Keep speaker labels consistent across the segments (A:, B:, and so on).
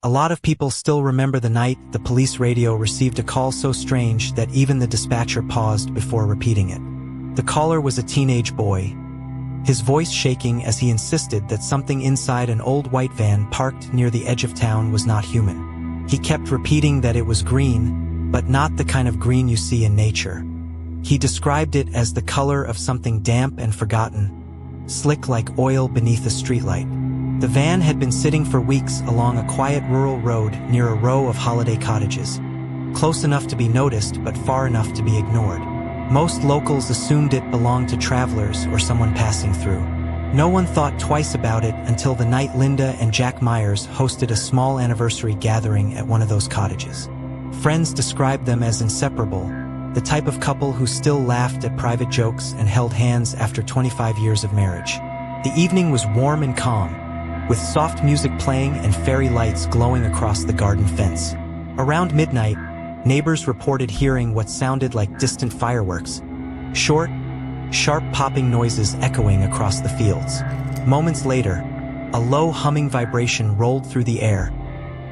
A: A lot of people still remember the night the police radio received a call so strange that even the dispatcher paused before repeating it. The caller was a teenage boy, his voice shaking as he insisted that something inside an old white van parked near the edge of town was not human. He kept repeating that it was green, but not the kind of green you see in nature. He described it as the color of something damp and forgotten, slick like oil beneath a streetlight. The van had been sitting for weeks along a quiet rural road near a row of holiday cottages, close enough to be noticed but far enough to be ignored. Most locals assumed it belonged to travelers or someone passing through. No one thought twice about it until the night Linda and Jack Meyers hosted a small anniversary gathering at one of those cottages. Friends described them as inseparable, the type of couple who still laughed at private jokes and held hands after 25 years of marriage. The evening was warm and calm, with soft music playing and fairy lights glowing across the garden fence. Around midnight, neighbors reported hearing what sounded like distant fireworks, short, sharp popping noises echoing across the fields. Moments later, a low humming vibration rolled through the air,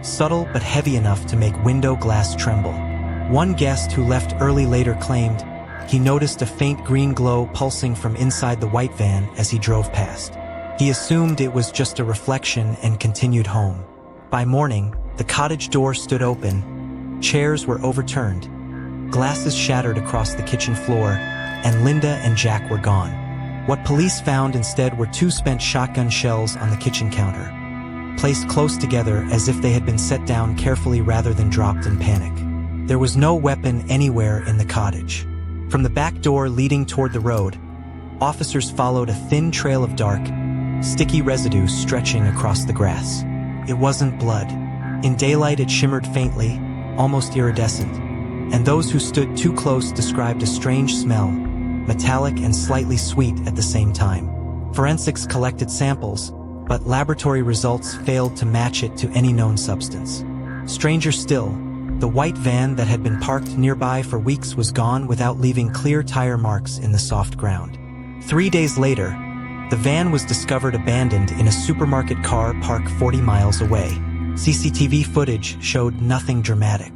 A: subtle but heavy enough to make window glass tremble. One guest who left early later claimed he noticed a faint green glow pulsing from inside the white van as he drove past. He assumed it was just a reflection and continued home. By morning, the cottage door stood open, chairs were overturned, glasses shattered across the kitchen floor, and Linda and Jack were gone. What police found instead were 2 spent shotgun shells on the kitchen counter, placed close together as if they had been set down carefully rather than dropped in panic. There was no weapon anywhere in the cottage. From the back door leading toward the road, officers followed a thin trail of dark, sticky residue stretching across the grass. It wasn't blood. In daylight it shimmered faintly, almost iridescent, and those who stood too close described a strange smell, metallic and slightly sweet at the same time. Forensics collected samples, but laboratory results failed to match it to any known substance. Stranger still, the white van that had been parked nearby for weeks was gone without leaving clear tire marks in the soft ground. 3 days later, the van was discovered abandoned in a supermarket car parked 40 miles away. CCTV footage showed nothing dramatic.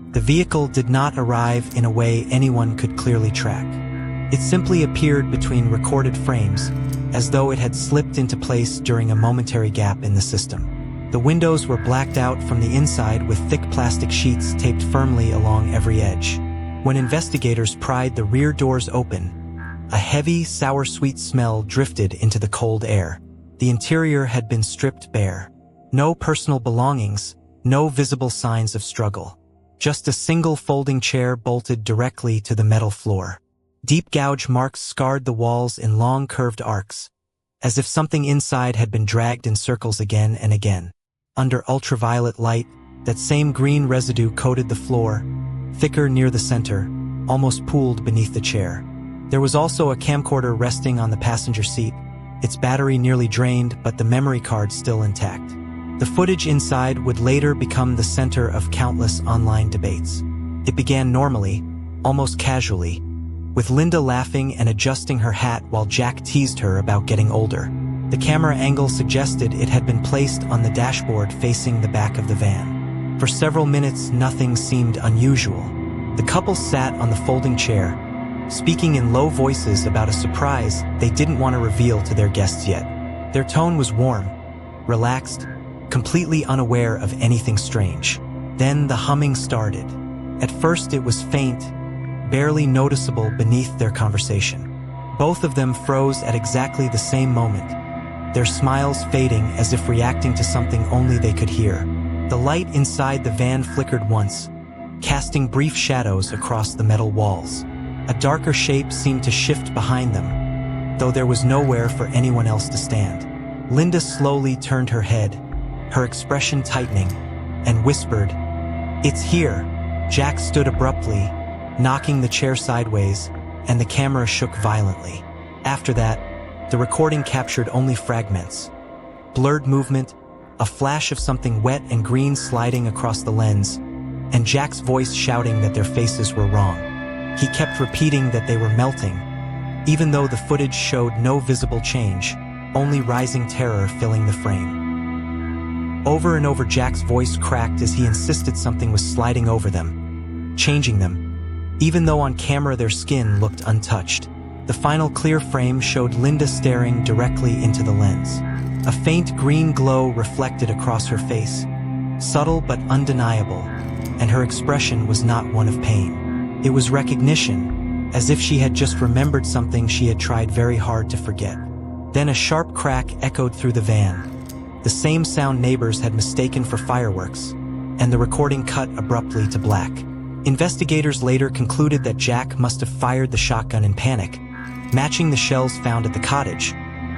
A: The vehicle did not arrive in a way anyone could clearly track. It simply appeared between recorded frames, as though it had slipped into place during a momentary gap in the system. The windows were blacked out from the inside with thick plastic sheets taped firmly along every edge. When investigators pried the rear doors open, a heavy, sour-sweet smell drifted into the cold air. The interior had been stripped bare. No personal belongings, no visible signs of struggle. Just a single folding chair bolted directly to the metal floor. Deep gouge marks scarred the walls in long curved arcs, as if something inside had been dragged in circles again and again. Under ultraviolet light, that same green residue coated the floor, thicker near the center, almost pooled beneath the chair. There was also a camcorder resting on the passenger seat, its battery nearly drained but the memory card still intact. The footage inside would later become the center of countless online debates. It began normally, almost casually, with Linda laughing and adjusting her hat while Jack teased her about getting older. The camera angle suggested it had been placed on the dashboard facing the back of the van. For several minutes, nothing seemed unusual. The couple sat on the folding chair, speaking in low voices about a surprise they didn't want to reveal to their guests yet. Their tone was warm, relaxed, completely unaware of anything strange. Then the humming started. At first it was faint, barely noticeable beneath their conversation. Both of them froze at exactly the same moment, their smiles fading as if reacting to something only they could hear. The light inside the van flickered once, casting brief shadows across the metal walls. A darker shape seemed to shift behind them, though there was nowhere for anyone else to stand. Linda slowly turned her head, her expression tightening, and whispered, "It's here." Jack stood abruptly, knocking the chair sideways, and the camera shook violently. After that, the recording captured only fragments. Blurred movement, a flash of something wet and green sliding across the lens, and Jack's voice shouting that their faces were wrong. He kept repeating that they were melting, even though the footage showed no visible change, only rising terror filling the frame. Over and over, Jack's voice cracked as he insisted something was sliding over them, changing them, even though on camera their skin looked untouched. The final clear frame showed Linda staring directly into the lens. A faint green glow reflected across her face, subtle but undeniable, and her expression was not one of pain. It was recognition, as if she had just remembered something she had tried very hard to forget. Then a sharp crack echoed through the van, the same sound neighbors had mistaken for fireworks, and the recording cut abruptly to black. Investigators later concluded that Jack must have fired the shotgun in panic, matching the shells found at the cottage,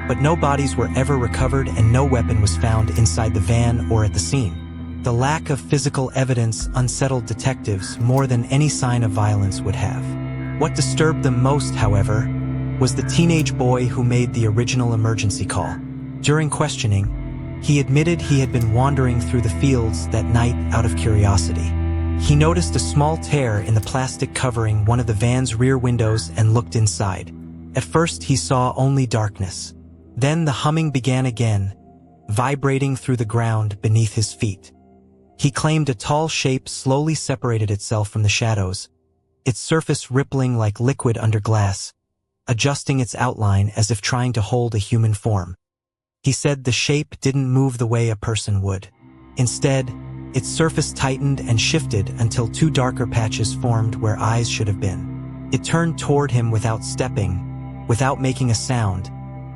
A: but no bodies were ever recovered and no weapon was found inside the van or at the scene. The lack of physical evidence unsettled detectives more than any sign of violence would have. What disturbed them most, however, was the teenage boy who made the original emergency call. During questioning, he admitted he had been wandering through the fields that night out of curiosity. He noticed a small tear in the plastic covering one of the van's rear windows and looked inside. At first, he saw only darkness. Then the humming began again, vibrating through the ground beneath his feet. He claimed a tall shape slowly separated itself from the shadows, its surface rippling like liquid under glass, adjusting its outline as if trying to hold a human form. He said the shape didn't move the way a person would. Instead, its surface tightened and shifted until two darker patches formed where eyes should have been. It turned toward him without stepping, without making a sound,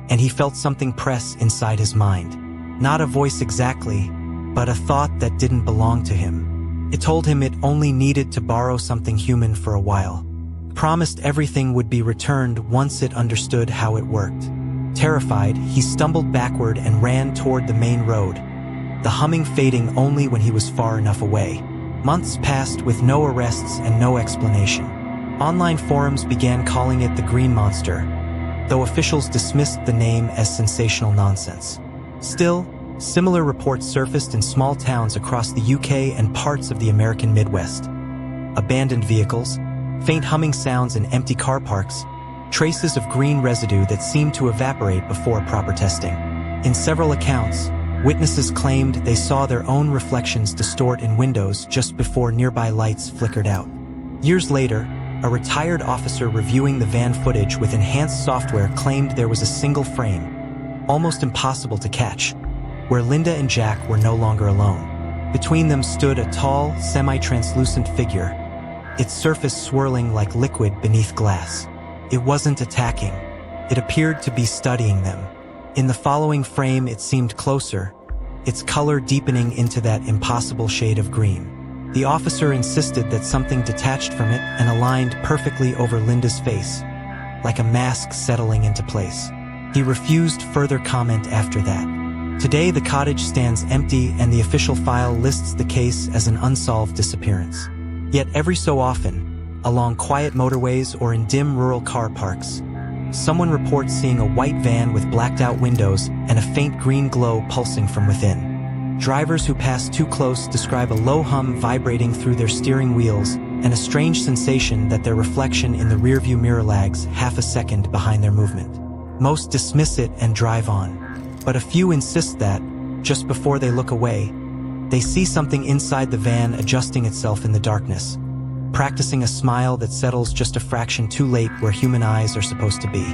A: and he felt something press inside his mind. Not a voice exactly, but a thought that didn't belong to him. It told him it only needed to borrow something human for a while. Promised everything would be returned once it understood how it worked. Terrified, he stumbled backward and ran toward the main road, the humming fading only when he was far enough away. Months passed with no arrests and no explanation. Online forums began calling it the Green Monster, though officials dismissed the name as sensational nonsense. Still, similar reports surfaced in small towns across the UK and parts of the American Midwest. Abandoned vehicles, faint humming sounds in empty car parks, traces of green residue that seemed to evaporate before proper testing. In several accounts, witnesses claimed they saw their own reflections distort in windows just before nearby lights flickered out. Years later, a retired officer reviewing the van footage with enhanced software claimed there was a single frame, almost impossible to catch, where Linda and Jack were no longer alone. Between them stood a tall, semi-translucent figure, its surface swirling like liquid beneath glass. It wasn't attacking. It appeared to be studying them. In the following frame, it seemed closer, its color deepening into that impossible shade of green. The officer insisted that something detached from it and aligned perfectly over Linda's face, like a mask settling into place. He refused further comment after that. Today, the cottage stands empty and the official file lists the case as an unsolved disappearance. Yet every so often, along quiet motorways or in dim rural car parks, someone reports seeing a white van with blacked-out windows and a faint green glow pulsing from within. Drivers who pass too close describe a low hum vibrating through their steering wheels and a strange sensation that their reflection in the rearview mirror lags half a second behind their movement. Most dismiss it and drive on, but a few insist that, just before they look away, they see something inside the van adjusting itself in the darkness, practicing a smile that settles just a fraction too late where human eyes are supposed to be.